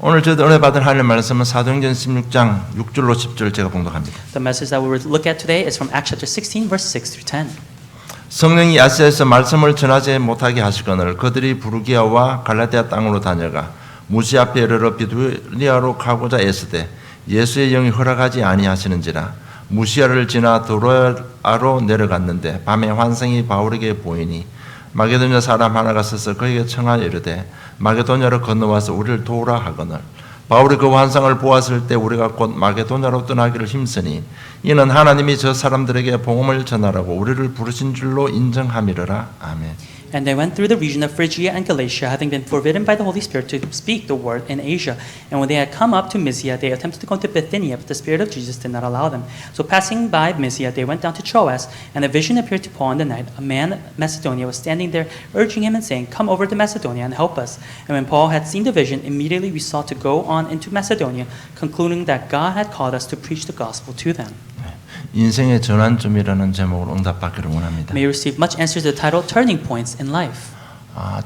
오늘 저희들 은혜 받은 하나님 말씀은 사도행전 16장 6절로 10절 제가 봉독합니다. The message that we will look at today is from Acts chapter 16, verse 6 through 10. 성령이 아시아에서 말씀을 전하지 못하게 하시거늘 그들이 부르기아와 갈라디아 땅으로 다녀가 무시 앞에 이르러 비두리아로 가고자 애쓰되 예수의 영이 허락하지 아니하시는지라 무시아를 지나 도로아로 내려갔는데 밤에 환상이 바울에게 보이니 마게도냐 사람 하나가 서서 그에게 청하여 이르되 마게도냐로 건너와서 우리를 도우라 하거늘 바울이 그 환상을 보았을 때 우리가 곧 마게도냐로 떠나기를 힘쓰니 이는 하나님이 저 사람들에게 복음을 전하라고 우리를 부르신 줄로 인정함이러라. 아멘. And they went through the region of Phrygia and Galatia, having been forbidden by the Holy Spirit to speak the word in Asia. And when they had come up to Mysia, they attempted to go to Bithynia, but the Spirit of Jesus did not allow them. So passing by Mysia, they went down to Troas, and a vision appeared to Paul in the night. A man of Macedonia was standing there, urging him and saying, "Come over to Macedonia and help us." And when Paul had seen the vision, immediately we sought to go on into Macedonia, concluding that God had called us to preach the gospel to them. 인생의 전환점이라는 제목으로 응답받기를 원합니다. May you receive much answers to the title Turning Points in Life.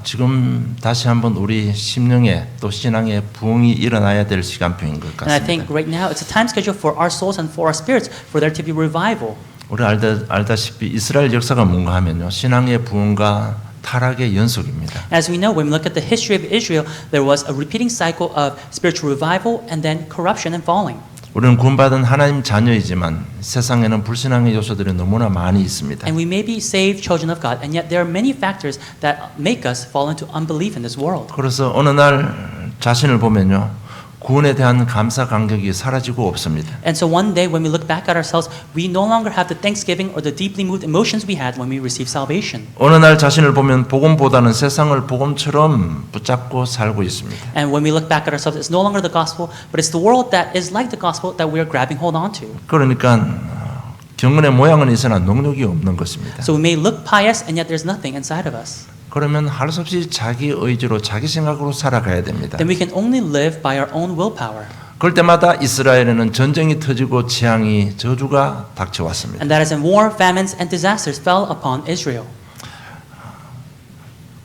지금 다시 한번 우리 심령에 또 신앙의 부흥이 일어나야 될 시간표인 것 And I think 같습니다. right now it's a time schedule for our souls and for our spirits for there to be revival. 우리 알다시피 이스라엘 역사가 뭔가 하면요. 신앙의 부흥과 타락의 연속입니다. As we know, when we look at the history of Israel, there was a repeating cycle of spiritual revival and then corruption and falling. 우리는 구원받은 하나님 자녀이지만 세상에는 불신앙의 요소들이 너무나 많이 있습니다. And we may be saved children of God, and yet there are many factors that make us fall into unbelief in this world. 그래서 어느 날 자신을 보면요. 구원에 대한 감사 감격이 사라지고 없습니다. And so one day when we look back at ourselves, we no longer have the thanksgiving or the deeply moved emotions we had when we received salvation. 어느 날 자신을 보면 복음보다는 세상을 복음처럼 붙잡고 살고 있습니다. And when we look back at ourselves, it's no longer the gospel, but it's the world that is like the gospel that we are grabbing hold on to. 그러니까 경건의 모양은 있으나 능력이 없는 것입니다. So we may look pious and yet there's nothing inside of us. 그러면 할 수 없이 자기 의지로 자기 생각으로 살아가야 됩니다. Then we can only live by our own willpower. 그럴 때마다 이스라엘에는 전쟁이 터지고 재앙이 저주가 닥쳐왔습니다. And that is when war, famines, and disasters fell upon Israel.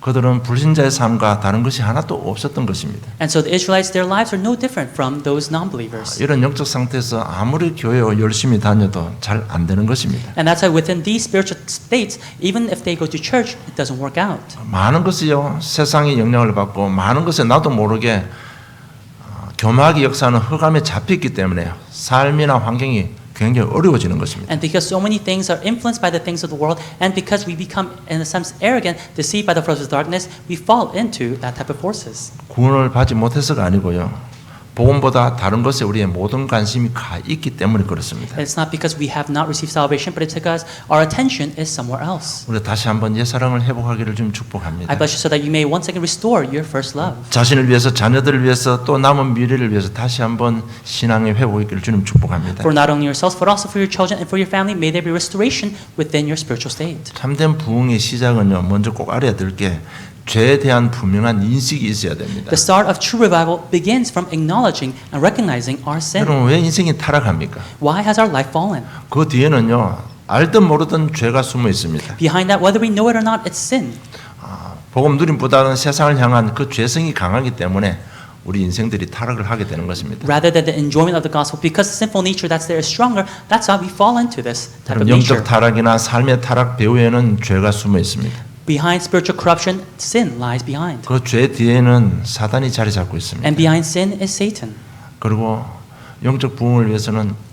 그들은 불신자의 삶과 다른 것이 하나도 없었던 것입니다. And so the Israelites, their lives are no different from those non-believers. 이런 영적 상태에서 아무리 교회에 열심히 다녀도 잘 안 되는 것입니다. And that's why within these spiritual states, even if they go to church, it doesn't work out. 많은 것이요 세상의 영향을 받고 많은 것에 나도 모르게 교묘하게 역사하는 흑암에 잡혔기 때문에 삶이나 환경이 굉장히 어려워지는 것입니다. And because so many things are influenced by the things of the world, and because we become, in a sense, arrogant, deceived by the forces of darkness, we fall into that type of forces. 구원을 받지 못해서가 아니고요. 복음보다 다른 것에 우리의 모든 관심이 가 있기 때문에 그렇습니다. And it's not because we have not received salvation, but it's because our attention is somewhere else. 우리 다시 한번 옛사랑을 회복하기를 좀 축복합니다. I bless you so that you may once again restore your first love. 자신을 위해서 자녀들을 위해서 또 남은 미래를 위해서 다시 한번 신앙의 회복이 있기를 주님 축복합니다. For not only yourselves, but also for your children and for your family, may there be restoration within your spiritual state. 참된 부흥의 시작은요. 먼저 꼭 알아야 될 게 죄에 대한 분명한 인식이 있어야 됩니다. The start of true revival begins from acknowledging and recognizing our sin. 여러분 왜 인생이 타락합니까? Why has our life fallen? 그 뒤에는요. 알든 모르든 죄가 숨어 있습니다. Behind that, whether we know it or not, it's sin. 복음 누림보다는 세상을 향한 그 죄성이 강하기 때문에 우리 인생들이 타락을 하게 되는 것입니다. Rather than the enjoyment of the gospel, because the sinful nature that's there is stronger, that's how we fall into this type of nature. 영적 타락이나 삶의 타락 배후에는 죄가 숨어 있습니다. Behind spiritual corruption, sin lies behind. 그 죄 뒤에는 사단이 자리 잡고 있습니다. And behind sin is Satan. 그리고 영적 부흥을 위해서는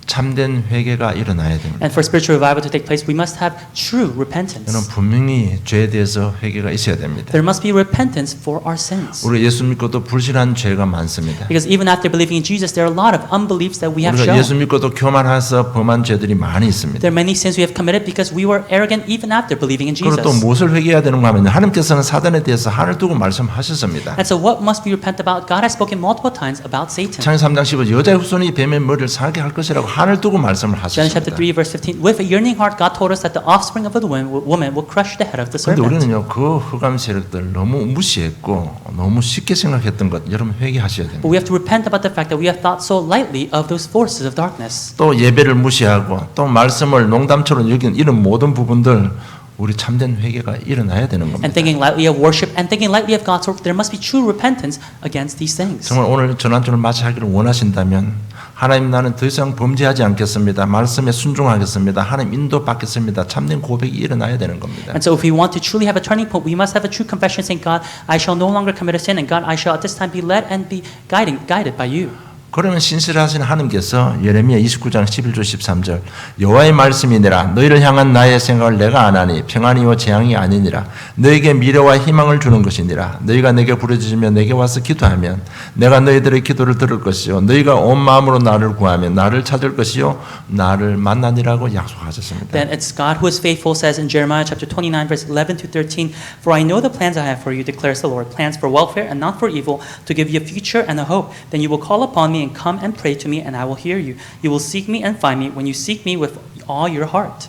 참된 회개가 일어나야 됩니다. And for spiritual revival to take place, we must have true repentance. 저는 분명히 죄에 대해서 회개가 있어야 됩니다. There must be repentance for our sins. 우리 예수 믿고도 불신한 죄가 많습니다. Because even after believing in Jesus, there are a lot of unbeliefs that we have 우리가 shown. 예수 믿고도 교만해서 범한 죄들이 많이 있습니다. There are many sins we have committed because we were arrogant even after believing in 그리고 Jesus. 또 무엇을 회개해야 되는가 하면 하나님께서는 사단에 대해서 하늘 두고 말씀하셨습니다. And so what must we repent about? God has spoken multiple times about Satan. 창세기 3장 15절 여자의 후손이 뱀의 머리를 상하게 할 것이라고 하늘 두고 말씀을 John chapter 하셨습니다. 3 verse 15. With a yearning heart, God told us that the offspring of the woman will crush the head of the 그런데 serpent. 우리는요 그 흑암 세력들 너무 무시했고 너무 쉽게 생각했던 것 여러분 회개하셔야 됩니다. But we have to repent about the fact that we have thought so lightly of those forces of darkness. 또 예배를 무시하고 또 말씀을 농담처럼 여긴 이런 모든 부분들 우리 참된 회개가 일어나야 되는 겁니다. and thinking lightly of worship and thinking lightly of God's work, there must be true repentance against these things. 정말 오늘 전환주를 맞이하기를 원하신다면 하나님 나는 더 이상 범죄하지 않겠습니다. 말씀에 순종하겠습니다. 하나님 인도 받겠습니다. 참된 고백이 일어나야 되는 겁니다. And so if we want to truly have a turning point, we must have a true confession saying, God, I shall no longer commit a sin, and God, I shall at this time be led and be guided by you. 그러면 신실하신 하나님께서 예레미야 29장 11절 13절 여호와의 말씀이니라 너희를 향한 나의 생각을 내가 아나니 평안이요 재앙이 아니니라 너에게 미래와 희망을 주는 것이니라 너희가 내게 부르짖으며 내게 와서 기도하면 내가 너희들의 기도를 들을 것이요 너희가 온 마음으로 나를 구하면 나를 찾을 것이요 나를 만나니라고 약속하셨습니다. Then it's God who is faithful, says in Jeremiah chapter 29 verse 11 to 13, For I know the plans I have for you, declares the Lord, plans for welfare and not for evil, to give you a future and a hope. Then you will call upon me and come and pray to me, and I will hear you. You will seek me and find me when you seek me with all your heart.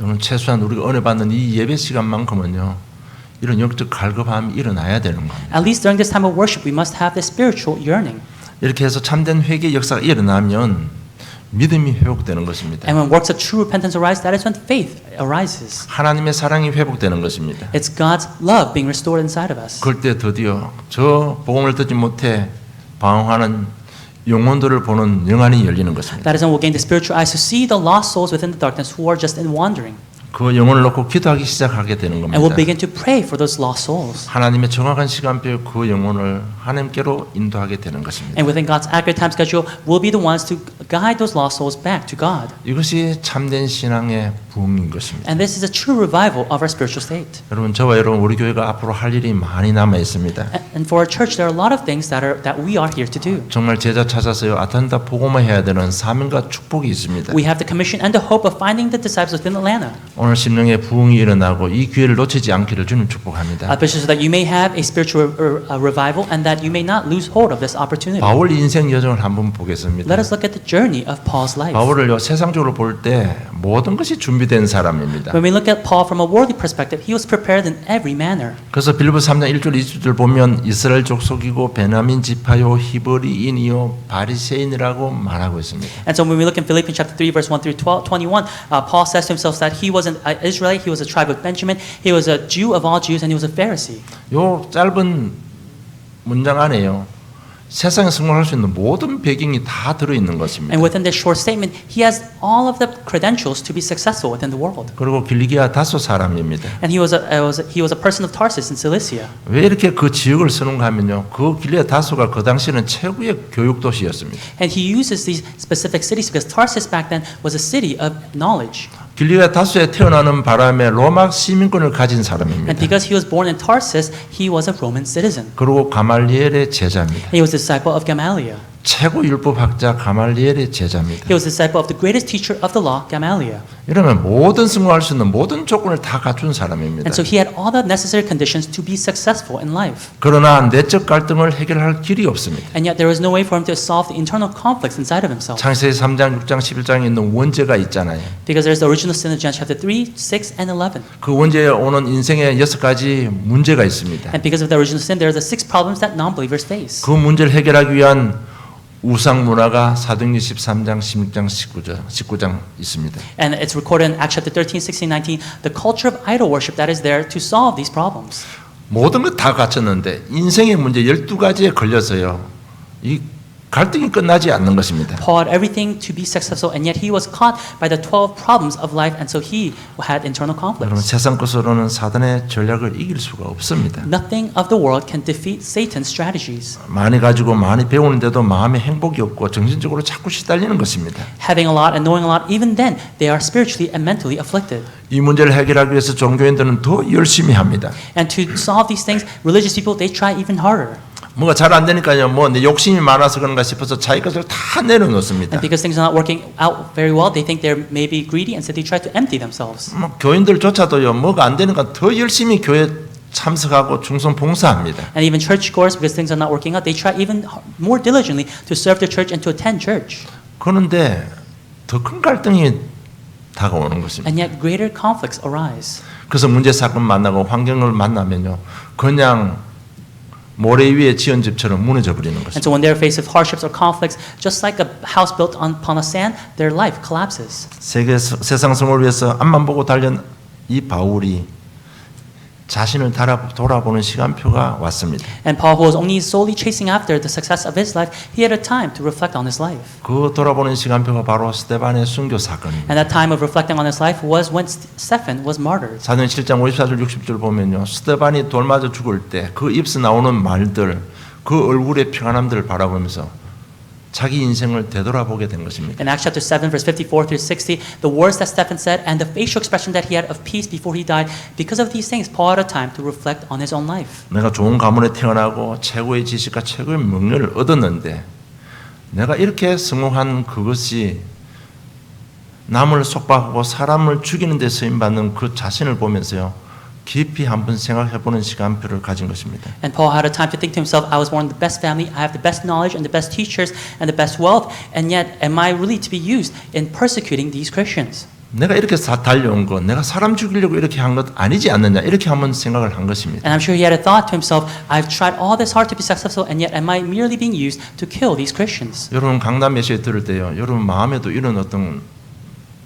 오늘 최소한 우리가 은혜 받는 이 예배 시간만큼은요. 이런 영적 갈급함이 일어나야 되는 겁니다. At least during this time of worship, we must have this spiritual yearning. 이렇게 해서 참된 회개 역사가 일어나면 믿음이 회복되는 것입니다. And when works of true repentance arise, that is when faith arises. 하나님의 사랑이 회복되는 것입니다. It's God's love being restored inside of us. 그럴 때 드디어 저 복음을 듣지 못해 방황하는 영혼들을 보는 영안이 열리는 것입니다. That is when we'll gain the spiritual eyes to see the lost souls within the darkness who are just in wandering. 그 영혼을 놓고 기도하기 시작하게 되는 겁니다. And we'll begin to pray for those lost souls. 하나님의 정확한 시간표에 그 영혼을 하나님께로 인도하게 되는 것입니다. And within God's accurate time schedule, we'll be the ones to guide those lost souls back to God. 이것이 참된 신앙의 부흥인 것입니다. And this is a true revival of our spiritual state. 여러분 저와 여러분 우리 교회가 앞으로 할 일이 많이 남아 있습니다. And for our church, there are a lot of things that we are here to do. 정말 제자 찾아서요 아틀란타 복음화해야 되는 사명과 축복이 있습니다. We have the commission and the hope of finding the disciples within Atlanta. 오늘 심령의 부흥이 일어나고 이 기회를 놓치지 않기를 주님 축복합니다. So that you may have a spiritual revival and that you may not lose hold of this opportunity. 바울 인생 여정을 한번 보겠습니다. Let us look at the journey of Paul's life. 바울을요 세상적으로 볼 때 모든 것이 준비된 사람입니다. When we look at Paul from a worldly perspective, he was prepared in every manner. 그래서 빌립보 3장 1절 2절 보면 이스라엘 족속이고 베냐민 지파요 히브리인이요 바리새인이라고 말하고 있습니다. And so when we look in Philippians chapter 3 verse 1 through 21, Paul says to himself that he was an Israelite, he was a tribe of Benjamin, he was a Jew of all Jews, and he was a Pharisee. 요 짧은 문장 안에요. 세상에 성공할 수 있는 모든 배경이 다 들어 있는 것입니다. And within this short statement, he has all of the credentials to be successful within the world. 그리고 길리기아 다소 사람입니다. And he was a person of Tarsus in Cilicia. 왜 이렇게 그 지역을 쓰는가 하면요. 그 길리기아 다소가 그 당시에는 최고의 교육 도시였습니다. And he uses these specific cities because Tarsus back then was a city of knowledge. 길리기아 다소에 태어나는 바람에 로마 시민권을 가진 사람입니다. And because he was born in Tarsus, he was a Roman citizen. 그리고 가말리엘의 제자입니다. He was a disciple of Gamaliel. 최고 율법학자 가말리엘의 제자입니다. He was a disciple of the greatest teacher of the law, Gamaliel. 이러면 모든 성공할 수 있는 모든 조건을 다 갖춘 사람입니다. And so he had all the necessary conditions to be successful in life. 그러나 내적 갈등을 해결할 길이 없습니다. And yet there was no way for him to solve the internal conflicts inside of himself. 창세기 3장, 6장, 11장에 있는 원죄가 있잖아요. Because there's the original sin of Genesis chapter 3, 6, and 11. 그 원죄에 오는 인생의 6가지 문제가 있습니다. And because of the original sin, there are the 6 problems that non-believers face. 그 문제를 해결하기 위한 우상 문화가 사도행전 13장, 16장, 19장 있습니다. And it's recorded in Acts chapter 13, 16, 19, the culture of idol worship that is there to solve these problems. 모든 것 다 갖췄는데 인생의 문제 12가지에 걸려서요. 이 갈등이 끝나지 않는 것입니다. Paul had everything to be successful, and yet he was caught by the 12 problems of life, and so he had internal 여러분 conflicts. 세상 것으로는 사단의 전략을 이길 수가 없습니다. Nothing of the world can defeat Satan's strategies. 많이 가지고 많이 배우는데도 마음에 행복이 없고 정신적으로 자꾸 시달리는 것입니다. Having a lot and knowing a lot, even then, they are spiritually and mentally afflicted. 이 문제를 해결하기 위해서 종교인들은 더 열심히 합니다. And to solve these things, religious people, they try even harder. 뭐가 잘 안 되니까요. 뭐 내 욕심이 많아서 그런가 싶어서 자기 것을 다 내려놓습니다. And because things are not working out very well, they think they may be greedy, and so they try to empty themselves. 뭐 교인들조차도요. 뭐가 안 되니까 더 열심히 교회 참석하고 충성 봉사합니다. And even churchgoers, because things are not working out, they try even more diligently to serve the church and to attend church. 그런데 더 큰 갈등이 다가오는 것입니다. And yet greater conflicts arise. 그래서 문제 사건 만나고 환경을 만나면요. 그냥 모래 위에 지은 집처럼 무너져 버리는 And 것입니다. so when they're faced with hardships or conflicts, just like a house built upon a sand, their life collapses. 세상 성을 위해서 앞만 보고 달린 이 바울이 자신을 돌아보는 시간표가 왔습니다. And Paul, who was only solely chasing after the success of his life, he had a time to reflect on his life. 그 돌아보는 시간표가 바로 스데반의 순교 사건입니다. And that time of reflecting on his life was when Stephen was martyred. 사도행 7장 54절 60절 보면요. 스데반이 돌 맞아 죽을 때 그 입에서 나오는 말들, 그 얼굴의 평안함들을 바라보면서 자기 인생을 되돌아보게 된 것입니다. In Acts chapter 7, verse 54 through 60, the words that Stephen said and the facial expression that he had of peace before he died, because of these things, Paul had a time to reflect on his own life. 내가 좋은 가문에 태어나고 최고의 지식과 최고의 명예를 얻었는데 내가 이렇게 성공한 그것이 남을 속박하고 사람을 죽이는 데 쓰임받는 그 자신을 보면서요. 깊이 한번 생각해보는 시간표를 가진 것입니다. And Paul had a time to think to himself, I was born in the best family, I have the best knowledge and the best teachers and the best wealth, and yet am I really to be used in persecuting these Christians? 내가 이렇게 달려온 거, 내가 사람 죽이려고 이렇게 한 것 아니지 않느냐 이렇게 한번 생각을 한 것입니다. And I'm sure he had a thought to himself, I've tried all this hard to be successful, and yet am I merely being used to kill these Christians? 여러분 강단 메시지 들을 때요, 여러분 마음에도 이런 어떤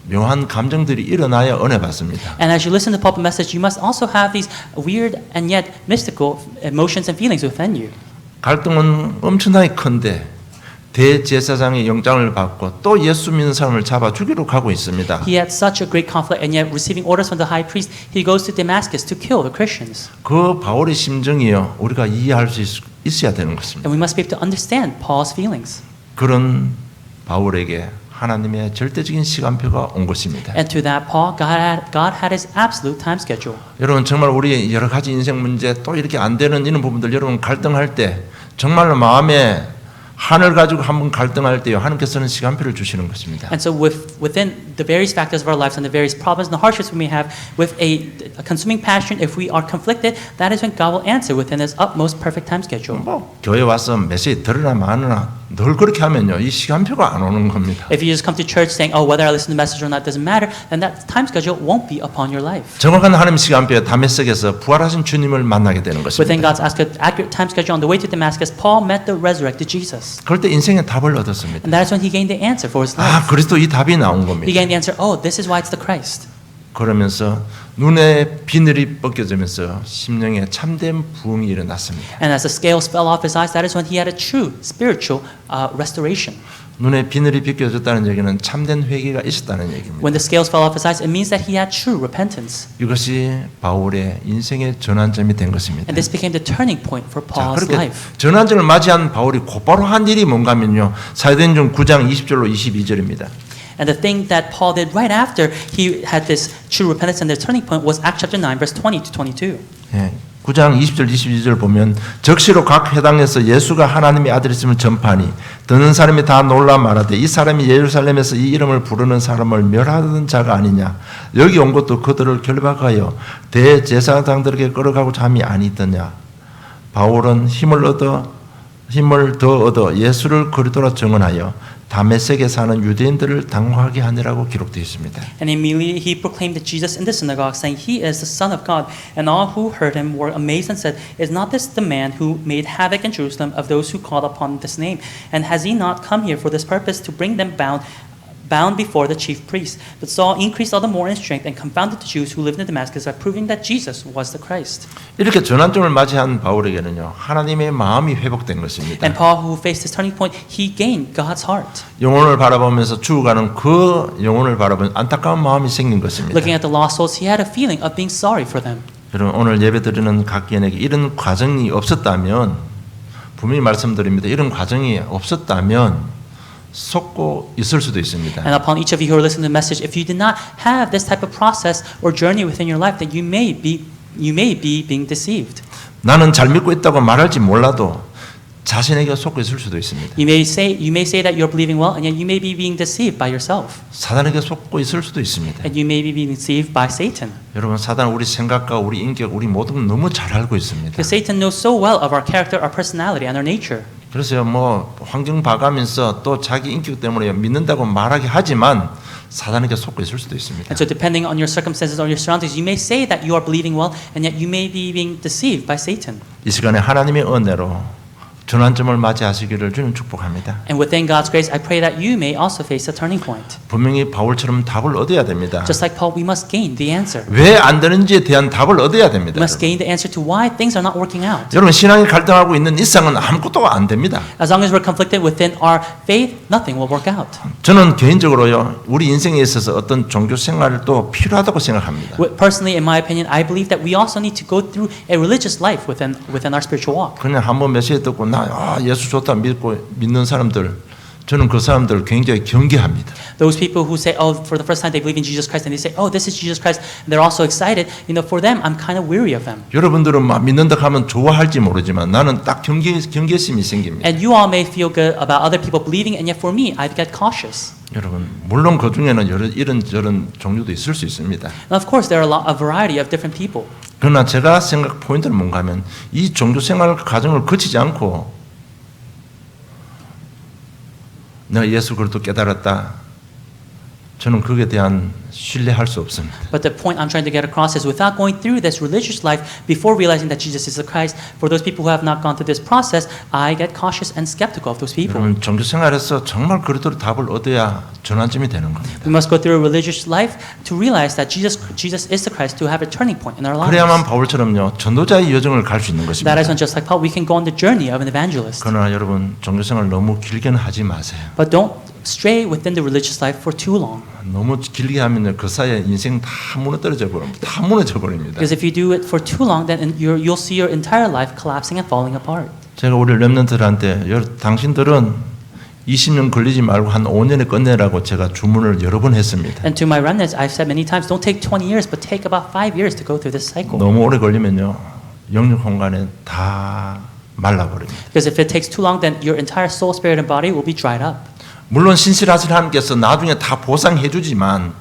묘한 감정들이 일어나야 은혜 받습니다. And as you listen to the pulpit message, you must also have these weird and yet mystical emotions and feelings within you. 갈등은 엄청나게 큰데 대제사장의 영장을 받고 또 예수 믿는 사람을 잡아 죽이러 가고 있습니다. He had such a great conflict, and yet receiving orders from the high priest, he goes to Damascus to kill the Christians. 그 바울의 심정이요, 우리가 이해할 수 있어야 되는 것입니다. And we must be able to understand Paul's feelings. 그런 바울에게 하나님의 절대적인 시간표가 온 것입니다. And to that, Paul, God had his absolute time schedule. 여러분 정말 우리 여러 가지 인생 문제 또 이렇게 안 되는 이런 부분들 여러분 갈등할 때 정말로 마음에 한을 가지고 한번 갈등할 때요 하나님께서는 시간표를 주시는 것입니다. And so within the various factors of our lives and the various problems and the hardships we may have, with a consuming passion, if we are conflicted, that is when God will answer within His utmost perfect time schedule. 뭐 교회 와서 메시지 들으나 마느나 늘 그렇게 하면요 이 시간표가 안 오는 겁니다. If you just come to church saying, "Oh, whether I listen to the message or not doesn't matter," then that time schedule won't be upon your life. 정확한 하나님 시간표에 다메섹에서 부활하신 주님을 만나게 되는 Within 것입니다. God's accurate time schedule, on the way to Damascus, Paul met the resurrected Jesus, 그럴 때 인생의 답을 얻었습니다. and that is when he gained the answer for his 아 life. 그리스도 이 답이 나온 He 겁니다. gained the answer. Oh, this is why it's the Christ. 그러면서 눈에 비늘이 벗겨지면서 심령에 참된 부흥이 일어났습니다. And as the scales fell off his eyes, that is when he had a true spiritual restoration. 눈에 비늘이 벗겨졌다는 얘기는 참된 회개가 있었다는 얘기입니다. When the scales fell off his eyes, it means that he had true repentance. 이것이 바울의 인생의 전환점이 된 것입니다. And this became the turning point for 자, Paul's 그렇게 life. 전환점을 맞이한 바울이 곧바로 한 일이 뭔가면요. 사도행전 9장 20절로 22절입니다. And the thing that Paul did right after he had this true repentance and the turning point was Acts chapter 9, verse 20 to 22. 예, 9장 20절 22절 보면 적시로 각 회당에서 예수가 하나님의 아들이심을 전파하니 듣는 사람이 다 놀라 말하되 이 사람이 예루살렘에서 이 이름을 부르는 사람을 멸하던 자가 아니냐 여기 온 것도 그들을 결박하여 대제사장들에게 끌어가고자 함이 아니더냐. 바울은 힘을 더 얻어 예수를 그리스도라 증언하여 다메섹에 사는 유대인들을 당황하게 하느라고 기록되어 있습니다. And immediately he proclaimed that Jesus in the synagogue, saying, "He is the Son of God." And all who heard him were amazed and said, "Is not this the man who made havoc in Jerusalem of those who called upon this name? And has he not come here for this purpose, to bring them bound before the chief priests?" But Saul increased all the more in strength and confounded the Jews who lived in Damascus by proving that Jesus was the Christ. 이렇게 전환점을 맞이한 바울에게는요 하나님의 마음이 회복된 것입니다. And Paul, who faced his turning point, he gained God's heart. 영혼을 바라보면서 죽어가는 그 영혼을 바라보는 안타까운 마음이 생긴 것입니다. Looking at the lost souls, he had a feeling of being sorry for them. 여러분 오늘 예배드리는 각 개인에게 이런 과정이 없었다면 분명히 말씀드립니다. 이런 과정이 없었다면 속고 있을 수도 있습니다. And upon each of you who are listening to the message, if you did not have this type of process or journey within your life, then you may be being deceived. 나는 잘 믿고 있다고 말할지 몰라도 자신에게 속고 있을 수도 있습니다. You may say that you're believing well, and yet you may be being deceived by yourself. 사단에게 속고 있을 수도 있습니다. And you may be being deceived by Satan. 여러분 사단 우리 생각과 우리 인격 우리 모든 걸 너무 잘 알고 있습니다. Because Satan knows so well of our character, our personality, and our nature. 그래서 뭐 환경 봐가면서 또 자기 인격 때문에 믿는다고 말하게 하지만 사단에게 속고 있을 수도 있습니다. And so depending on your circumstances or your surroundings, you may say that you are believing well, and yet you may be being deceived by Satan. 이 시간에 하나님의 은혜로 전환점을 맞이하시기를 주님 축복합니다. And within God's grace, I pray that you may also face a turning point. 분명히 바울처럼 답을 얻어야 됩니다. Just like Paul, we must gain the answer. 왜 안 되는지에 대한 답을 얻어야 됩니다. We must gain the answer to why things are not working out. 여러분 신앙이 갈등하고 있는 이상은 아무것도 안 됩니다. As long as we're conflicted within our faith, nothing will work out. 저는 개인적으로요 우리 인생에 있어서 어떤 종교 생활도 필요하다고 생각합니다. Personally, in my opinion, I believe that we also need to go through a religious life within our spiritual walk. 그냥 한번 메시지 듣고 예수 좋다 믿는 사람들 저는 그 사람들을 굉장히 경계합니다. Those people who say, oh, for the first time they believe in Jesus Christ and they say, oh, this is Jesus Christ, and they're also excited. For them, I'm kind of weary of them. 여러분들은 믿는다 하면 좋아할지 모르지만 나는 딱 경계심이 생깁니다. And you all may feel good about other people believing, and yet for me, I get cautious. 여러분 물론 그 중에는 이런 종류도 있을 수 있습니다. And of course, there are a variety of different people. 그러나 제가 생각 포인트는 뭔가 하면 이 종교 생활 과정을 거치지 않고 내가 예수 그리스도 깨달았다. 저는 그에 대한 신뢰할 수 없습니다. But the point I'm trying to get across is without going through this religious life before realizing that Jesus is the Christ, for those people who have not gone through this process, I get cautious and skeptical of those people. 여러분 종교 생활에서 정말 그리스도의 답을 얻어야 전환점이 되는 겁니다. We must go through a religious life to realize that Jesus is the Christ to have a turning point in our lives. 그래야만 바울처럼요 전도자의 여정을 갈 수 있는 것입니다. That is when just like Paul, we can go on the journey of an evangelist. 그러나 여러분 종교 생활 너무 길게는 하지 마세요. But don't stray within the religious life for too long. 너무 길게 하면 그 사이에 인생 다 무너져 버립니다. 다 무너져 버립니다. Because if you do it for too long, then you'll see your entire life collapsing and falling apart. 제가 우리 렘넌트들한테 당신들은 20년 걸리지 말고 한 5년에 끝내라고 제가 주문을 여러 번 했습니다. And to my remnants, I've said many times, don't take 20 years, but take about 5 years to go through this cycle. 너무 오래 걸리면요 영역 공간에 다 말라버립니다. Because if it takes too long, then your entire soul, spirit, and body will be dried up. 물론 신실하신 하나님께서 나중에 다 보상해 주지만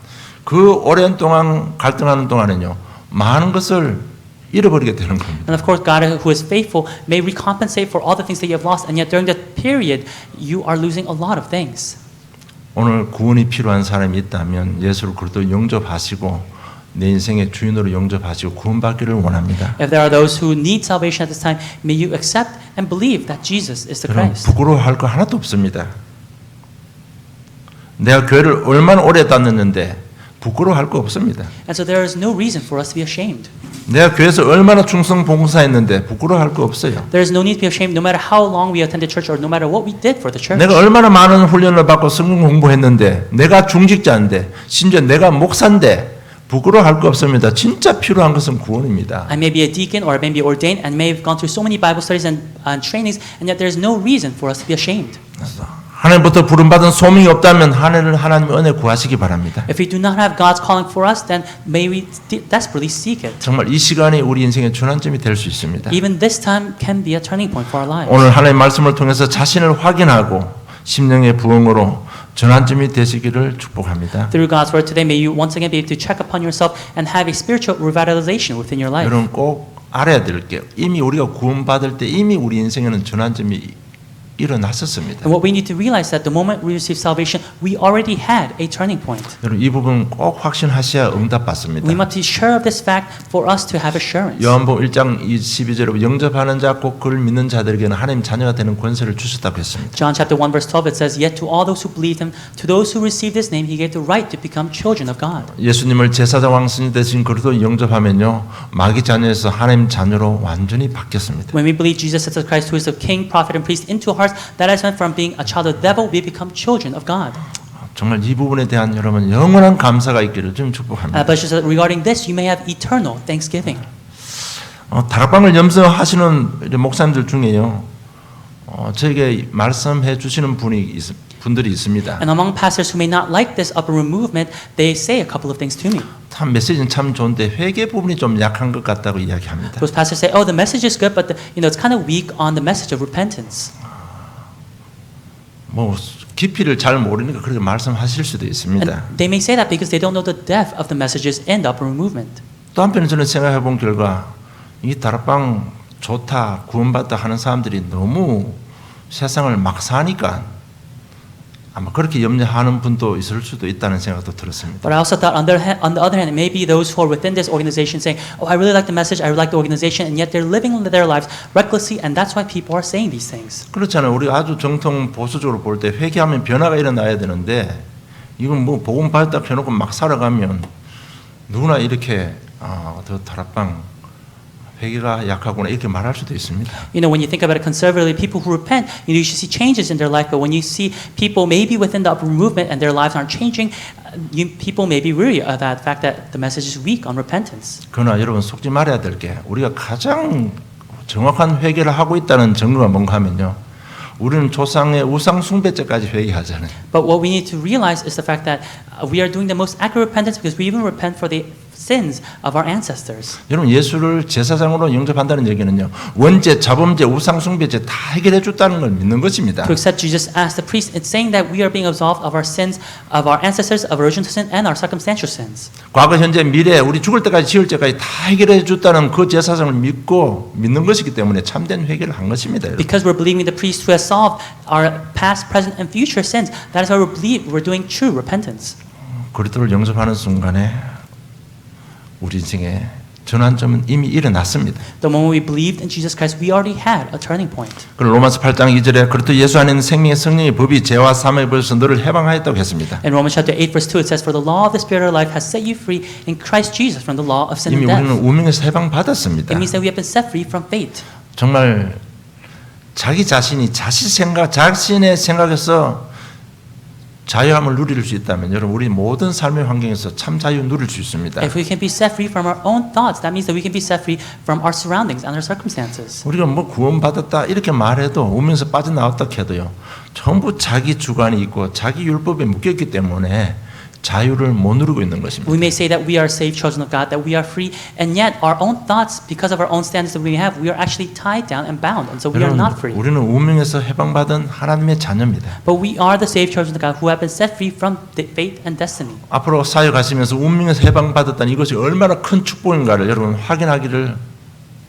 그 오랜 동안 갈등하는 동안은요 많은 것을 잃어버리게 되는 겁니다. And of course, God who is faithful may recompensate for all the things that you have lost, and yet during that period, you are losing a lot of things. 오늘 구원이 필요한 사람이 있다면 예수를 그리스도 영접하시고 내 인생의 주인으로 영접하시고 구원받기를 원합니다. If there are those who need salvation at this time, may you accept and believe that Jesus is the 여러분 Christ. 부끄러워할 거 하나도 없습니다. 내가 교회를 얼마나 오래 다녔는데 부끄러워할 거 없습니다. And so there is no reason for us to be ashamed. 내가 교회에서 얼마나 충성 봉사했는데 부끄러워할 거 없어요. There is no need to be ashamed no matter how long we attended church or no matter what we did for the church. 내가 얼마나 많은 훈련을 받고 성경 공부했는데 내가 중직자인데 심지어 내가 목사인데 부끄러워할 거 없습니다. 진짜 필요한 것은 구원입니다. I may be a deacon or I may be ordained and may have gone through so many Bible studies and trainings, and yet there is no reason for us to be ashamed. 하나님부터 부름받은 소명이 없다면 하나님의 은혜 구하시기 바랍니다. If we do not have God's calling for us, then may we desperately seek it. 정말 이 시간이 우리 인생의 전환점이 될 수 있습니다. Even this time can be a turning point for our lives. 오늘 하나님의 말씀을 통해서 자신을 확인하고 심령의 부흥으로 전환점이 되시기를 축복합니다. Through God's word today, may you once again be able to check upon yourself and have a spiritual revitalization within your life. 여러분 꼭 알아야 될 게 이미 우리가 구원받을 때 이미 우리 인생에는 전환점이 일어났었습니다. And what we need to realize that the moment we receive salvation, we already had a turning point. 여러분 이 부분 꼭 확신하셔야 응답받습니다. We must be sure of this fact for us to have assurance. 요한복음 1장 12절에 영접하는 자 곧 그를 믿는 자들에게는 하나님 자녀가 되는 권세를 주셨다고 했습니다. John chapter 1 verse 12 it says, "Yet to all those who believe him, to those who receive his name, he gave the right to become children of God." 예수님을 제사장 왕신이 되신 그리스도 영접하면요 마귀 자녀에서 하나님 자녀로 완전히 바뀌었습니다. When we believe Jesus as the Christ who is the king, prophet, and priest into our hearts, that is when from being a child of the devil, we become children of God. 정말 이 부분에 대한 여러분 영원한 감사가 있기를 좀 축복합니다. But just regarding this, you may have eternal thanksgiving. 다락방을 염서하시는 목사님들 중에요, 저에게 말씀해 주시는 분들이 있습니다. And among pastors who may not like this upper room movement, they say a couple of things to me. 참 메시지는 참 좋은데 회개 부분이 좀 약한 것 같다고 이야기합니다. Those pastors say, "Oh, the message is good, but it's kind of weak on the message of repentance." 뭐 깊이를 잘 모르니까 그렇게 말씀하실 수도 있습니다. And they may say that because they don't know the depth of the messages in the upper room movement. 또 한편에 저는 생각해 본 결과 이 다락방 좋다 구원받다 하는 사람들이 너무 세상을 막 사니까 아마 그렇게 염려하는 분도 있을 수도 있다는 생각도 들었습니다. But I also thought, on the other hand, it may be those who are within this organization saying, "Oh, I really like the message, I really like the organization," and yet they're living their lives recklessly, and that's why people are saying these things. 그렇잖아요. 우리 아주 정통 보수적으로 볼 때 회개하면 변화가 일어나야 되는데 이건 뭐 복음 받았다 해놓고 막 살아가면 누구나 이렇게 더 다락방 회개가 약하구나 이렇게 말할 수도 있습니다. You know, when you think about it conservatively, people who repent, you should see changes in their life. But when you see people maybe within the upper movement and their lives aren't changing, people may be weary of that fact that the message is weak on repentance. 그러나 여러분 속지 말아야 될 게 우리가 가장 정확한 회개를 하고 있다는 증거가 뭔가 하면요. 우리는 조상의 우상 숭배죄까지 회개하잖아요. But what we need to realize is the fact that we are doing the most accurate repentance because we even repent for the sins of our ancestors. 여러분 예수를 제사장으로 영접한다는 얘기는요. 원죄, 자범죄, 우상 숭배죄 다 해결해 줬다는 걸 믿는 것입니다. To accept Jesus as the priest, it's saying that we are being absolved of our sins, of our ancestors, of original sin, and our circumstantial sins. 과거, 현재, 미래, 우리 죽을 때까지 지을 때까지 다 해결해 줬다는 그 제사장을 믿는 것이기 때문에 참된 회개를 한 것입니다. 여러분. Because we're believing the priest who has solved our past, present, and future sins, that is why we believe we're doing true repentance. 그리스도를 영접하는 순간에 우리 인생에 전환점은 이미 일어났습니다. The moment we believed in Jesus Christ, we already had a turning point. 그리고 로마서 8장 2절에 그리스도 예수 안에 있는 생명의 성령의 법이 죄와 사망의 법에서 너를 해방하였다고 했습니다. In Romans chapter 8 verse 2 it says, "For the law of the Spirit of life has set you free in Christ Jesus from the law of sin 이미 and 우리는 death." 운명에서 해방받았습니다. It means that we have been set free from fate. 정말 자기 자신이 자신의 생각에서 자유함을 누릴 수 있다면 여러분 우리 모든 삶의 환경에서 참 자유 누릴 수 있습니다. If we can be set free from our own thoughts, that means that we can be set free from our surroundings and our circumstances. 우리가 뭐 구원받았다 이렇게 말해도 운명에서 빠져나왔다 해도요. 전부 자기 주관이 있고 자기 율법에 묶였기 때문에 자유를 못 누리고 있는 것입니다. We may say that we are saved children of God, that we are free, and yet our own thoughts, because of our own standards that we have, we are actually tied down and bound, and so we are not free. 우리는 운명에서 해방받은 하나님의 자녀입니다. But we are the saved children of God who have been set free from fate and destiny. 앞으로 사역하시면서 운명에서 해방받았다는 이것이 얼마나 큰 축복인가를 여러분 확인하기를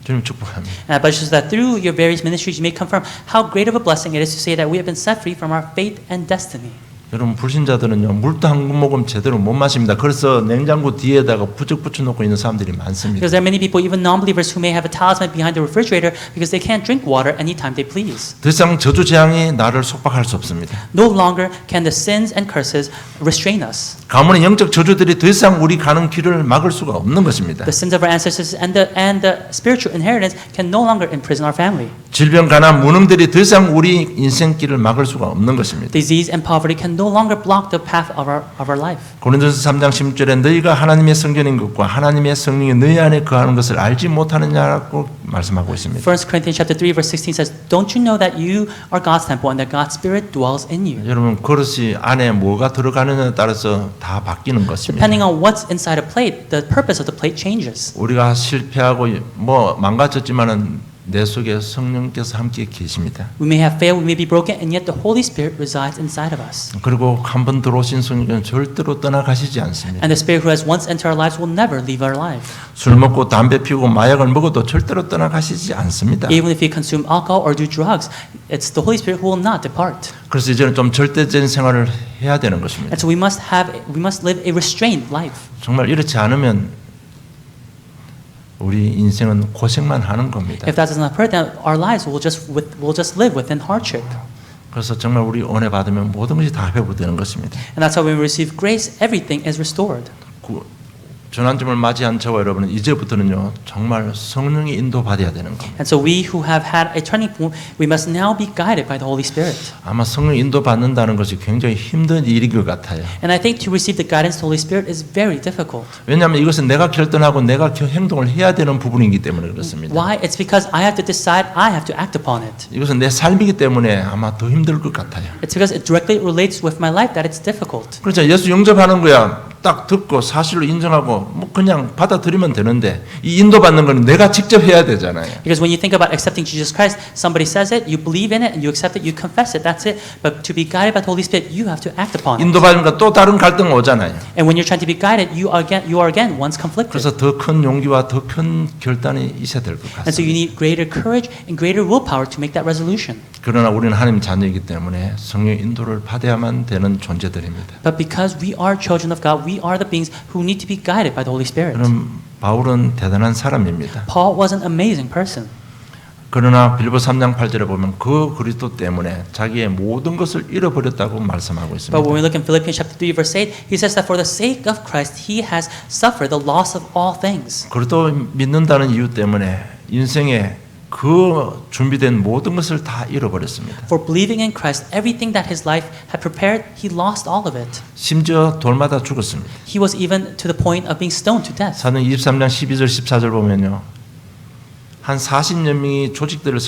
주님 축복합니다. And I pledge that through your various ministries, you may confirm how great of a blessing it is to say that we have been set free from our fate and destiny. 여러분 불신자들은요 물도 한 모금 제대로 못 마십니다. 그래서 냉장고 뒤에다가 부적 붙여놓고 있는 사람들이 많습니다. Because there are many people, even non-believers, who may have a talisman behind the refrigerator because they can't drink water anytime they please. 더 이상 저주 재앙이 나를 속박할 수 없습니다. No longer can the sins and curses restrain us. 가문의 영적 저주들이 더 이상 우리 가는 길을 막을 수가 없는 것입니다. The sins of our ancestors and the spiritual inheritance can no longer imprison our family. 질병, 가난, 무능들이 더 이상 우리 인생길을 막을 수가 없는 것입니다. Disease and poverty can no longer block the path of our life. 고린도전서 3장 16절에 너희가 하나님의 성전인 것과 하나님의 성령이 너희 안에 거하는 것을 알지 못하느냐고 말씀하고 있습니다. 1 Corinthians chapter 3 verse 16 says, "Don't you know that you are God's temple and that God's Spirit dwells in you?" 여러분 그릇이 안에 뭐가 들어가느냐에 따라서 다 바뀌는 것입니다. Depending on what's inside a plate, the purpose of the plate changes. 우리가 실패하고 뭐 망가졌지만은 내 속에 성령께서 함께 계십니다. We may have failed, we may be broken, and yet the Holy Spirit resides inside of us. 그리고 한 번 들어오신 성령은 절대로 떠나가시지 않습니다. And the Spirit who has once entered our lives will never leave our life. 술 먹고 담배 피우고 마약을 먹어도 절대로 떠나가시지 않습니다. Even if you consume alcohol or do drugs, it's the Holy Spirit who will not depart. 그래서 이제는 좀 절대적인 생활을 해야 되는 것입니다. And so we must live a restrained life. 정말 이렇지 않으면 우리 인생은 고생만 하는 겁니다. If that does not occur, then our lives will just live within hardship. 그래서 정말 우리 은혜 받으면 모든 것이 다 회복되는 것입니다. And that's how when we receive grace, everything is restored. 전환점을 맞이한 저와 여러분은 이제부터는요 정말 성령의 인도 받아야 되는 겁니다. And so we who have had a turning point, we must now be guided by the Holy Spirit. 아마 성령 인도 받는다는 것이 굉장히 힘든 일인 것 같아요. And I think to receive the guidance of the Holy Spirit is very difficult. 왜냐하면 이것은 내가 결단하고 내가 행동을 해야 되는 부분이기 때문에 그렇습니다. Why? It's because I have to decide, I have to act upon it. 이것은 내 삶이기 때문에 아마 더 힘들 것 같아요. It's because it directly relates with my life that it's difficult. 그렇죠. 예수 영접하는 거야. 딱 듣고 사실로 인정하고 뭐 그냥 받아들이면 되는데 이 인도받는 건 내가 직접 해야 되잖아요. Because when you think about accepting Jesus Christ, somebody says it, you believe in it, and you accept it, you confess it, that's it. But to be guided by the Holy Spirit, you have to act upon it. 인도받으니까 또 다른 갈등 오잖아요. And when you're trying to be guided, you are again once conflicted. 그래서 더 큰 용기와 더 큰 결단이 있어야 될 것 And so you 같습니다. need greater courage and greater willpower to make that resolution. 그러나 우리는 하나님 자녀이기 때문에 성령의 인도를 받아야만 되는 존재들입니다. But because we are children of God, we are the beings who need to be guided by the Holy Spirit. 그럼 바울은 대단한 사람입니다. Paul was an amazing person. 그러나 빌립보 3장 8절에 보면 그 그리스도 때문에 자기의 모든 것을 잃어버렸다고 말씀하고 But when 있습니다. we look in Philippians chapter 3 verse 8, he says that for the sake of Christ, he has suffered the loss of all things. 그리스도 믿는다는 이유 때문에 인생에 그 준비된 모든 것을 다 잃어버렸습니다. For believing in Christ, everything that his life had prepared, he lost all of it. 심지어 돌마다 죽었습니다. He was even to the point of being stoned to death. 사도행 23장 12절 14절 보면요. 한 40여 명이 조직들을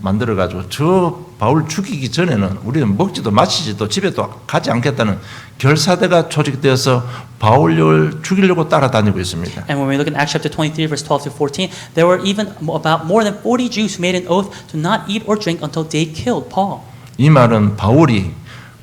만들어 가지고 저 바울 죽이기 전에는 우리는 먹지도 마시지도 집에도 가지 않겠다는 결사대가 조직되어서 바울을 죽이려고 따라다니고 있습니다. And when we look in Acts chapter 23 verse 12 to 14, there were even about more than 40 Jews who made an oath to not eat or drink until they killed Paul. 이 말은 바울이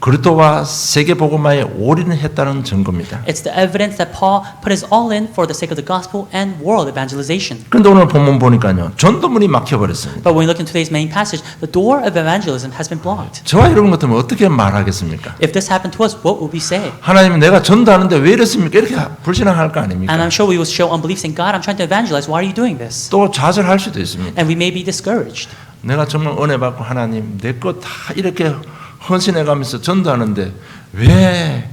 그리스도와 세계 복음화에 올인했다는 증거입니다. It's the evidence that Paul put his all in for the sake of the gospel and world evangelization. 그런데 오늘 본문 보니까요. 전도문이 막혀버렸습니다. But when we look in today's main passage, the door of evangelism has been blocked. 저와 여러분 같으면 어떻게 말하겠습니까? If this happened to us, what would we say? 하나님 내가 전도하는데 왜 이랬습니까? 이렇게 불신앙할 거 아닙니까? And I'm sure we will show unbelief saying, God, I'm trying to evangelize. Why are you doing this? 또 좌절할 수도 있습니다. And we may be discouraged. 내가 정말 은혜 받고 하나님 내 거 다 이렇게 헌신해가면서 전도하는데 왜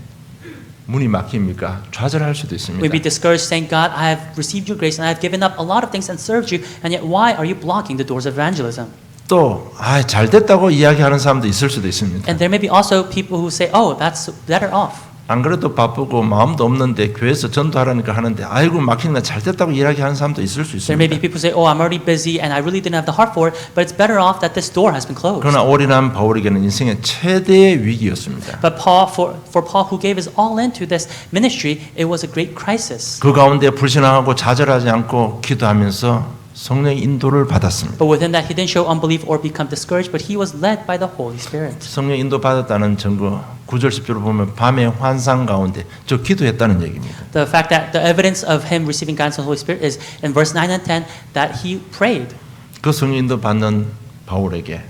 문이 막힙니까? 좌절할 수도 있습니다. We'd be discouraged saying, God, I have received your grace and I have given up a lot of things and served you, and yet why are you blocking the doors of evangelism? 또 잘 됐다고 이야기하는 사람도 있을 수도 있습니다. And there may be also people who say, oh, that's better off. 안 그래도 바쁘고 마음도 없는데 교회에서 전도하라니까 하는데 아이고 막히니까 잘 됐다고 이야기하는 사람도 있을 수 There may be 있습니다. people who say, oh, I'm already busy and I really didn't have the heart for it, but it's better off that this door has been closed. 그러나 올인한 바울에게는 인생의 최대의 위기였습니다. But for Paul, who gave his all into this ministry, it was a great crisis. 그 가운데 불신앙하고 좌절하지 않고 기도하면서 성령의 인도를 받았습니다. But within that, he didn't show unbelief or become discouraged, but he was led by the Holy Spirit. 성령 인도 받았다는 증거 9절 10절을 보면 밤의 환상 가운데 저 기도했다는 얘기입니다. The fact that the evidence of him receiving guidance from the Holy Spirit is in verse 9 and 10 that he prayed. 그 성령 인도 받는 바울에게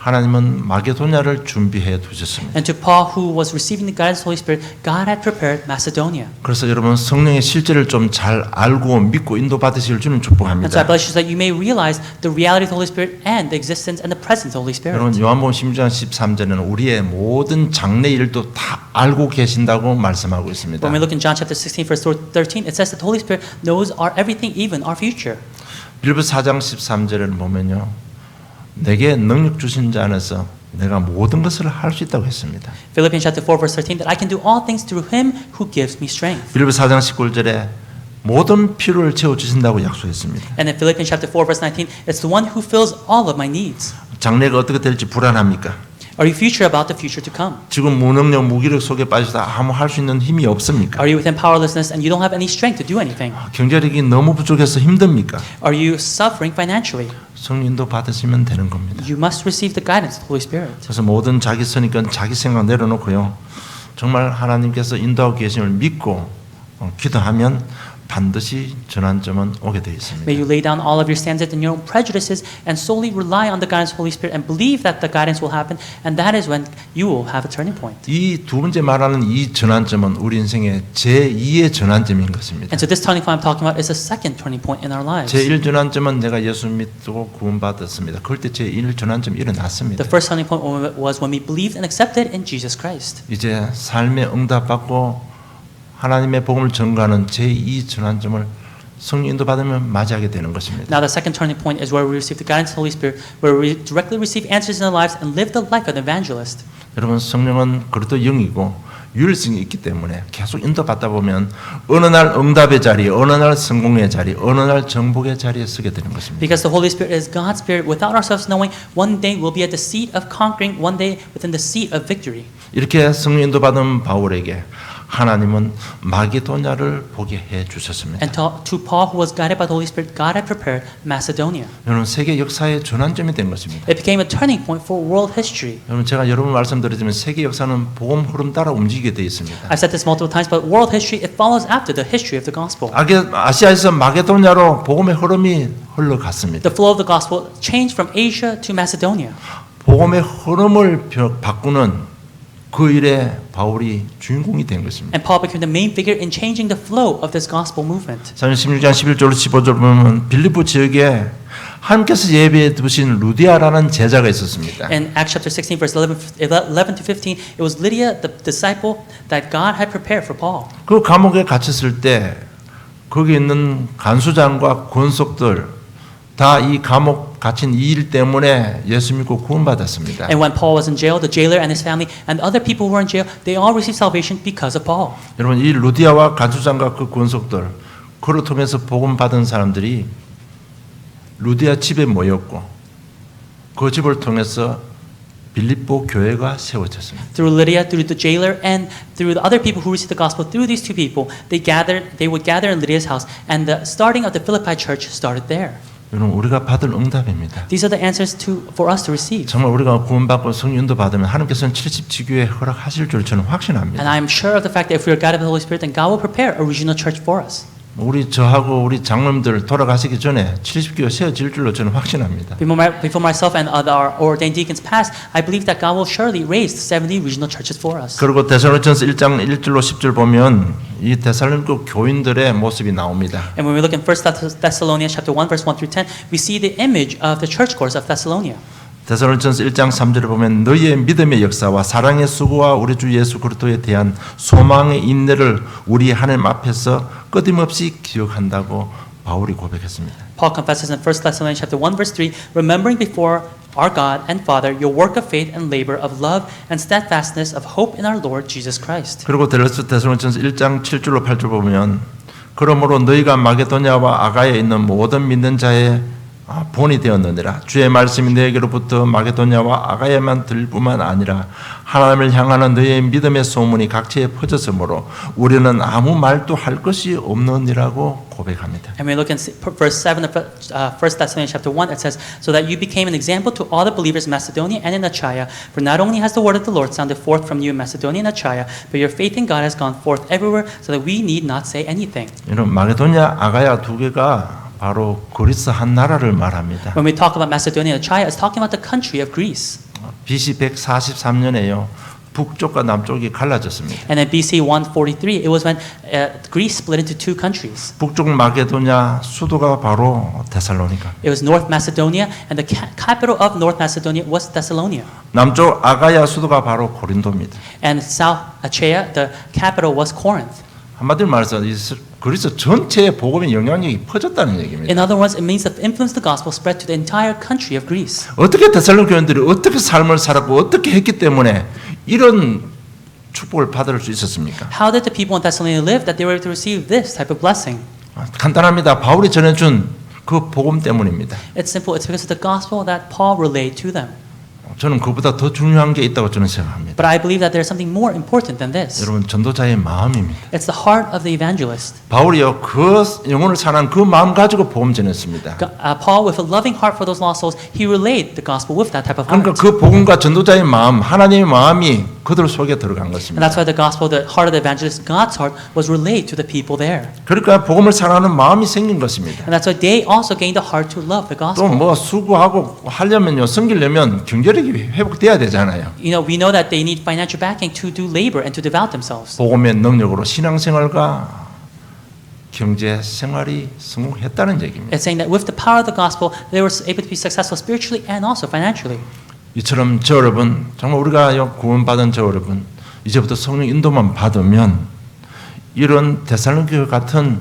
하나님은 마게도냐를 준비해 두셨습니다. And to Paul, who was receiving the guidance of the Holy Spirit, God had prepared Macedonia. 그래서 여러분 성령의 실제를 좀 잘 알고 믿고 인도 받으실 줄은 And so I 축복합니다. bless you so that you may realize the reality of the Holy Spirit and the existence and the presence of the Holy Spirit. 여러분 요한복음 16장 13절에는 우리의 모든 장래 일도 다 알고 계신다고 말씀하고 있습니다. When we look in John chapter 16 verse 13, it says that the Holy Spirit knows our everything, even our future. 빌립보 4장 13절에는 보면요. 내게 능력 주신 자 안에서 내가 모든 것을 할 수 있다고 했습니다. Philippians chapter 4 verse 13 that I can do all things through him who gives me strength. 빌립보 4장 19절에 모든 필요를 채워 주신다고 약속했습니다. And in Philippians chapter 4 verse 19, it's the one who fills all of my needs. 장래가 어떻게 될지 불안합니까? Are you future about the future to come? 지금 무능력, 무기력 속에 빠져서 아무 할 수 있는 힘이 없습니까? Are you within powerlessness and you don't have any strength to do anything? 경제력이 너무 부족해서 힘듭니까? Are you suffering financially? 성령도 받으시면 되는 겁니다. You must receive the guidance of the Holy Spirit. 그래서 모든 자기 선입견, 자기 생각 내려놓고요. 정말 하나님께서 인도하고 계심을 믿고 기도하면 반드시 전환점은 오게 되어 있습니다. May you lay down all of your standards and your own prejudices and solely rely on the guidance of the Holy Spirit and believe that the guidance will happen, and that is when you will have a turning point. 이 두 번째 말하는 이 전환점은 우리 인생의 제2의 전환점인 것입니다. And so this turning point I'm talking about is the second turning point in our lives. 제1 전환점은 내가 예수 믿고 구원받았습니다. 그럴 때 제1 전환점이 일어났습니다. The first turning point was when we believed and accepted in Jesus Christ. 이제 삶의 응답받고 하나님의 복음을 전가하는 제2 전환점을 성령 인도 받으면 맞이하게 되는 것입니다. Now the second turning point is where we receive the guidance of the Holy Spirit, where we directly receive answers in our lives and live the life of an evangelist. 여러분 성령은 그래도 영이고 유일성이 있기 때문에 계속 인도받다 보면 어느 날 응답의 자리, 어느 날 성공의 자리, 어느 날 정복의 자리에 서게 되는 것입니다. Because the Holy Spirit is God's Spirit, without ourselves knowing, one day we'll be at the seat of conquering, one day within the seat of victory. 이렇게 성령 인도받은 바울에게 하나님은 마게도냐를 보게 해 주셨습니다. And to Paul, who was guided by the Holy Spirit, God had prepared Macedonia. 여러분 세계 역사의 전환점이 된 것입니다. It became a turning point for world history. 여러분 제가 여러 번 말씀드리지만 세계 역사는 복음 흐름 따라 움직이게 돼 있습니다. I've said this multiple times, but world history, it follows after the history of the gospel. 아시아에서 마게도냐로 복음의 흐름이 흘러갔습니다. The flow of the gospel changed from Asia to Macedonia. 복음의 흐름을 바꾸는 그 일에 바울이 주인공이 된 것입니다. And Paul became the main figure in changing the flow of this gospel movement. 사실 16장 11절로 15절 보면 빌립보 지역에 하나님께서 예배해 두신 루디아라는 제자가 있었습니다. In Acts chapter 16, verse 11 to 15, it was Lydia, the disciple that God had prepared for Paul. 그 감옥에 갇혔을 때 거기 있는 간수장과 권속들 다 이 감옥 갇힌 이 일 때문에 예수 믿고 구원받았습니다. And when Paul was in jail, the jailer and his family and other people who were in jail, they all received salvation because of Paul. 여러분 이 루디아와 간수장과 그 권속들 그를 통해서 복음 받은 사람들이 루디아 집에 모였고 그 집을 통해서 빌립보 교회가 세워졌습니다. Through Lydia, through the jailer, and through the other people who received the gospel, through these two people, they would gather in Lydia's house, and the starting of the Philippi church started there. 여러분 우리가 받을 응답입니다. These are the answers for us to receive. 정말 우리가 구원받고 성령도 받으면 하나님께서는 70지교회 허락하실 줄 저는 확신합니다. And I am sure of the fact that if we are guided by the Holy Spirit, then God will prepare a regional church for us. 우리 저하고 우리 장로님들 돌아가시기 전에 70교회 세워질 줄로 저는 확신합니다. Before myself and our ordained deacons pass, I believe that God will surely raise 70 regional churches for us. 그리고 데살로니가서 1장 1절로 10절 보면 이 데살로니가 교인들의 모습이 나옵니다. And when we look in 1 Thessalonians chapter 1 verse 1 through 10, we see the image of the church course of Thessalonia. 데살로니가서 1장 3절에 보면 너희의 믿음의 역사와 사랑의 수고와 우리 주 예수 그리스도에 대한 소망의 인내를 우리 하나님 앞에서 끊임없이 기억한다고 바울이 고백했습니다. Paul confesses in 1 Thessalonians chapter 1 verse 3, remembering before our God and Father your work of faith and labor of love and steadfastness of hope in our Lord Jesus Christ. 그리고 데살로니가서 1장 7절로 8절 보면 그러므로 너희가 마게도냐와 아가야에 있는 모든 믿는 자의 본이 되었느니라. 주의 말씀이 너에게로부터 마게도냐와 아가야만 들 뿐만 아니라 하나님을 향하는 너희의 믿음의 소문이 각지에 퍼졌으므로 우리는 아무 말도 할 것이 없느니라고 고백합니다. And we look in verse 7 of 1 Thessalonians chapter 1, it says, so that you became an example to all the believers in Macedonia and in Achaia. For not only has the word of the Lord sounded forth from you in Macedonia and Achaia, but your faith in God has gone forth everywhere, so that we need not say anything. 여러분 마게도냐 아가야 두 개가 바로 그리스 한 나라를 말합니다. When we talk about Macedonia and Achaia, it's talking about the country of Greece. BC 143년에요. 북쪽과 남쪽이 갈라졌습니다. And in BC 143, it was when Greece split into two countries. 북쪽 마게도냐 수도가 바로 데살로니가. It was North Macedonia, and the capital of North Macedonia was Thessalonia. 남쪽 아가야 수도가 바로 고린도입니다. And South Achaia, the capital was Corinth. 한마디로 말해서 그리스 전체에 복음의 영향력이 퍼졌다는 얘기입니다. In other words, it means the influence of the gospel spread to the entire country of Greece. 어떻게 데살로니가 교인들이 어떻게 삶을 살았고 어떻게 했기 때문에 이런 축복을 받을 수 있었습니까? How did the people in Thessalonica live that they were able to receive this type of blessing? 간단합니다. 바울이 전해준 그 복음 때문입니다. It's simple. It's because of the gospel that Paul relayed to them. 저는 그보다 더 중요한 게 있다고 저는 생각합니다. But I believe that there's something more important than this. 여러분 전도자의 마음입니다. It's the heart of the evangelist. 바울이요 그 영혼을 사랑하는 그 마음 가지고 복음 전했습니다. Paul, with a loving heart for those lost souls, he relayed the gospel with that type of heart. 그러니까 그 복음과 전도자의 마음, 하나님의 마음이 그들 속에 들어간 And 것입니다. that's why the gospel, the heart of the evangelist, God's heart, was relayed to the people there. 그러니까 복음을 사랑하는 마음이 생긴 것입니다. And that's why they also gained the heart to love the 또 gospel. 뭐 수고하고 하려면요 섬기려면 경제력이 회복돼야 되잖아요. You know, we know that they need financial backing to do labor and to devout themselves. 복음의 능력으로 신앙생활과 경제 생활이 성공했다는 얘기입니다. It's saying that with the power of the gospel, they were able to be successful spiritually and also financially. 이처럼 저 여러분 정말 우리가 구원받은 저 여러분 이제부터 성령 인도만 받으면 이런 데살로니가 같은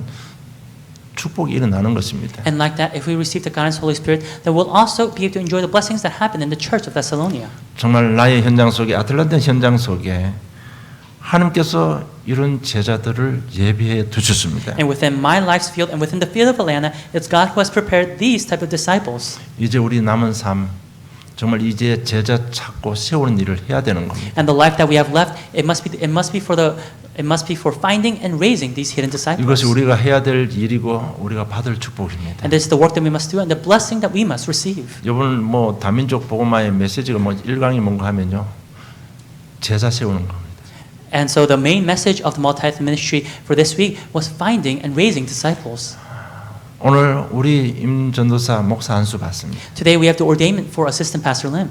축복이 일어나는 것입니다. And like that, if we receive the guidance of the Holy Spirit, then we'll also be able to enjoy the blessings that happen in the church of Thessalonica. 정말 나의 현장 속에 아틀란타 현장 속에 하나님께서 이런 제자들을 예비해 두셨습니다. And within my life's field and within the field of Atlanta, it's God who has prepared these type of disciples. 이제 우리 남은 삶 정말 이제 제자 찾고 세우는 일을 해야 되는 겁니다. And the life that we have left, it must be for finding and raising these hidden disciples. 이것이 우리가 해야 될 일이고 우리가 받을 축복입니다. And this is the work that we must do and the blessing that we must receive. 이번 뭐 다민족 복음화의 메시지가 뭐 1강이 뭔가 하면요. 제자 세우는 겁니다. And so the main message of the multi-ethnic ministry for this week was finding and raising disciples. 오늘 우리 임 전도사 목사 안수 받습니다. Today we have the ordainment for Assistant Pastor Lim.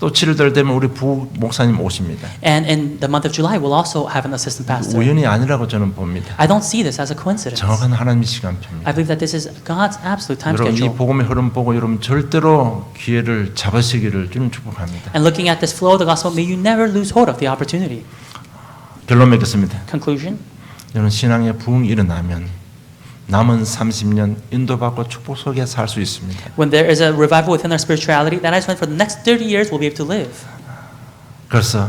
또 7월 되면 우리 부 목사님 오십니다. And in the month of July, we'll also have an assistant pastor. 우연이 아니라고 저는 봅니다. I don't see this as a coincidence. 정확한 하나님의 시간표입니다. I believe that this is God's absolute time 여러분 이 schedule. 복음의 흐름 보고 여러분 절대로 기회를 잡으시기를 주님 축복합니다. And looking at this flow of the gospel, may you never lose hold of the opportunity. 결론 맺겠습니다. Conclusion. 여러분 신앙의 부흥이 일어나면 남은 30년 인도받고 축복 속에 살 수 있습니다. When there is a revival within our spirituality, that is when for the next 30 years we'll be able to live. 그래서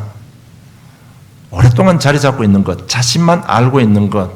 오랫동안 자리 잡고 있는 것, 자신만 알고 있는 것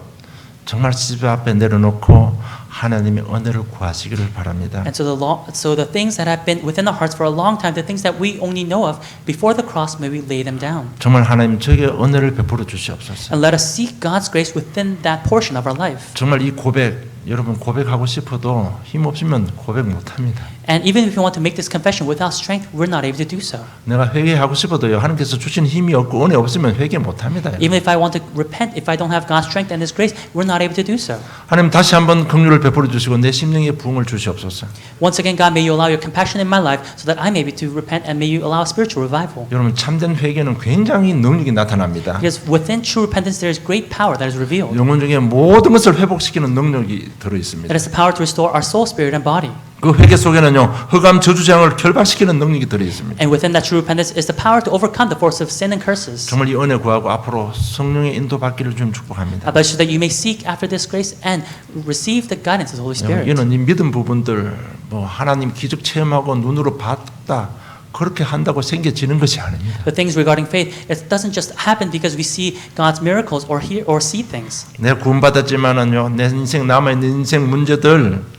정말 집 앞에 내려놓고 하나님의 은혜를 구하시기를 바랍니다. And so the things that have been within our hearts for a long time, the things that we only know of before the cross, may we lay them down. 정말 하나님 저에게 은혜를 베풀어 주시옵소서. And let us seek God's grace within that portion of our life. 정말 이 고백 여러분 고백하고 싶어도 힘 없으면 고백 못합니다. And even if we want to make this confession without strength, we're not able to do so. 내가 회개하고 싶어도요 하나님께서 주신 힘이 없고 은혜 없으면 회개 못합니다. Even if I want to repent, if I don't have God's strength and His grace, we're not able to do so. 하나님 다시 한번 긍휼을 베풀어 주시고 내 심령에 부흥을 주시옵소서. Once again, God, may you allow your compassion in my life so that I may be able to repent and may you allow spiritual revival. 여러분 참된 회개는 굉장히 능력이 나타납니다. Because within true repentance, there is great power that is revealed. 영혼 중에 모든 것을 회복시키는 능력이 들어 있습니다. That is the power to restore our soul, spirit, and body. 그 회개 속에는요 흑암 저주장을 결박시키는 능력이 들어 있습니다. And within that true repentance is the power to overcome the force of sin and curses. 정말 이 은혜 구하고 앞으로 성령의 인도받기를 좀 축복합니다. I bless you that you may seek after this grace and receive the guidance of the Holy Spirit. 이는 이 믿음 부분들 뭐 하나님 기적 체험하고 눈으로 봤다 그렇게 한다고 생겨지는 것이 아닙니다. The things regarding faith, it doesn't just happen because we see God's miracles or hear or see things. 내가 구원받았지만은요 내 인생 남아있는 인생 문제들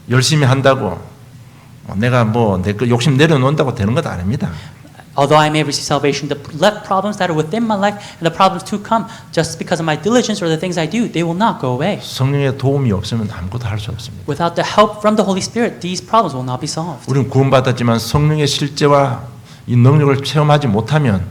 열심히 한다고 내가 뭐 내 그 욕심 내려놓는다고 되는 것 아닙니다. Although I may receive salvation, the problems that are within my life and the problems to come, just because of my diligence or the things I do, they will not go away. 성령의 도움이 없으면 아무것도 할 수 없습니다. Without the help from the Holy Spirit, these problems will not be solved. 우리는 구원받았지만 성령의 실제와 이 능력을 체험하지 못하면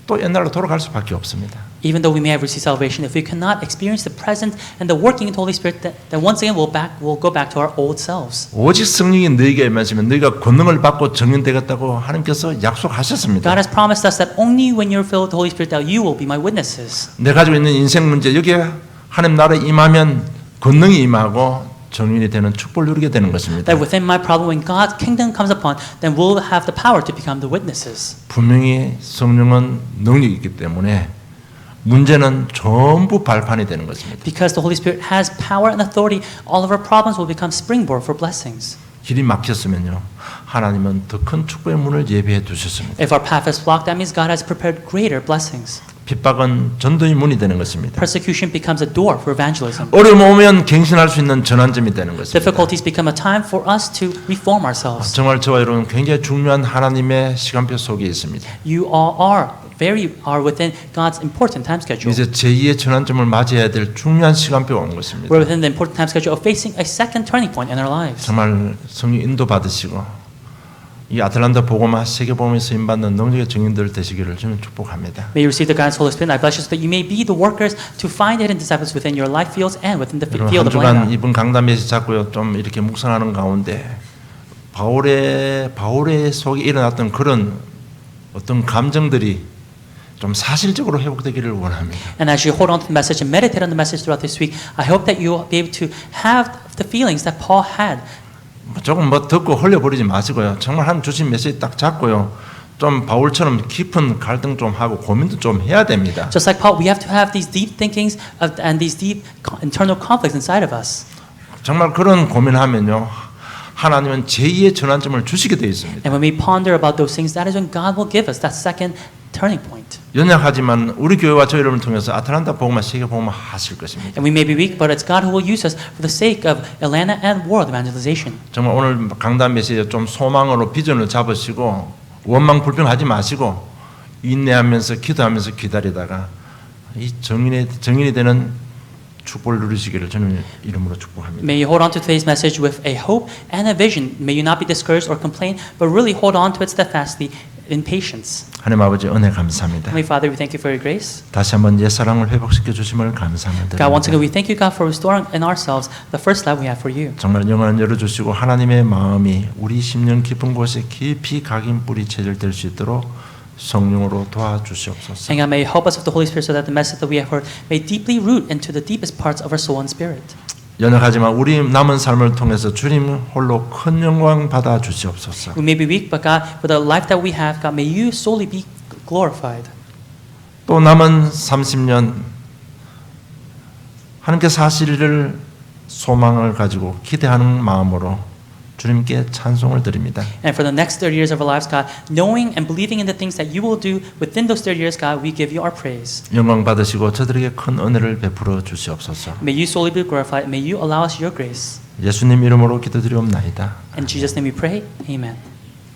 또 옛날로 돌아갈 수밖에 없습니다. Even though we may have received salvation, if we cannot experience the presence and the working of the Holy Spirit, then once again we'll go back to our old selves. 오직 성령이 너희에게 임하시면 너희가 권능을 받고 정인되겠다고 하나님께서 약속하셨습니다. God has promised us that only when you're filled with the Holy Spirit that you will be my witnesses. 내 가지고 있는 인생 문제 여기에 하나님 나라에 임하면 권능이 임하고 정인이 되는 축복을 누리게 되는 것입니다. That within my problem, when God's kingdom comes upon, then we'll have the power to become the witnesses. 분명히 성령은 능력이 있기 때문에 문제는 전부 발판이 되는 것입니다. Because the Holy Spirit has power and authority, all of our problems will become springboard for blessings. 길이 막혔으면요 하나님은 더 큰 축복의 문을 예비해 두셨습니다. If our path is blocked, that means God has prepared greater blessings. 핍박은 전도의 문이 되는 것입니다. Persecution becomes a door for evangelism. 어려움 오면 갱신할 수 있는 전환점이 되는 것입니다. Difficulties become a time for us to reform ourselves. 정말 저와 여러분 굉장히 중요한 하나님의 시간표 속에 있습니다. You all are within God's important time schedule. 이제 제2의 전환점을 맞이해야 될 중요한 시간표가 온 것입니다. We're within the important time schedule of facing a second turning point in our lives. 정말 성령 인도 받으시고 이 아틀란타 복음화 세계 복음에 쓰임 받는 능력의 증인들 되시기를 저는 축복합니다. May you receive the guidance of the Holy Spirit. I bless you so that you may be the workers to find hidden disciples within your life fields and within the 여러분 field 한 of 주간 life. 이번 강단 메시지 잡고요 좀 이렇게 묵상하는 가운데 바울의 속에 일어났던 그런 어떤 감정들이 좀 사실적으로 회복되기를 원합니다. And as you hold on to the message and meditate on the message throughout this week, I hope that you will be able to have the feelings that Paul had. 조금 뭐 듣고 흘려버리지 마시고요. 정말 한 주신 메시지 딱 잡고요. 좀 바울처럼 깊은 갈등 좀 하고 고민도 좀 해야 됩니다. Just like Paul, we have to have these deep thinkings and these deep internal conflicts inside of us. 정말 그런 고민하면요. 하나님은 제2의 전환점을 주시게 되어 있습니다. And when we ponder about those things, that is when God will give us that second turning point. 연약하지만 우리 교회와 저희 여러분을 통해서 아틀란타 복음화 세계 복음화 하실 것입니다. And we may be weak, but it's God who will use us for the sake of Atlanta and world evangelization. 정말 오늘 강단 메시지 좀 소망으로 비전을 잡으시고 원망 불평하지 마시고 인내하면서 기도하면서 기다리다가 이 정인이 되는 축복을 누리시기를 저는 이름으로 축복합니다. May you hold on to today's message with a hope and a vision. May you not be discouraged or complain, but really hold on to it steadfastly in patience. 하나님 아버지 은혜 감사합니다. Heavenly Father, we thank you for your grace. 다시 한번 옛 사랑을 회복시켜 주심을 감사합니다. God, once again, we thank you, God, for restoring in ourselves the first love we have for you. 정말 영을 열어주시고 하나님의 마음이 우리 심령 깊은 곳에 깊이 각인 뿌리 체질될 수 있도록 성령으로 도와주시옵소서. And God, may you help us with the Holy Spirit so that the message that we have heard may deeply root into the deepest parts of our soul and spirit. 연약하지만 우리 남은 삶을 통해서 주님 홀로 큰 영광 받아 주시옵소서. We may be weak, but God, for the life that we have, God, may you solely be glorified. 또 남은 30년 하나님께서 하시리를 소망을 가지고 기대하는 마음으로 주님께 찬송을 드립니다. And for the next 30 years of our lives, God, knowing and believing in the things that you will do within those 30 years, God, we give you our praise. 영광 받으시고 저들에게 큰 은혜를 베풀어 주시옵소서. May you solely be glorified. May you allow us your grace. 예수님 이름으로 기도드리옵나이다. In Jesus' name we pray. Amen.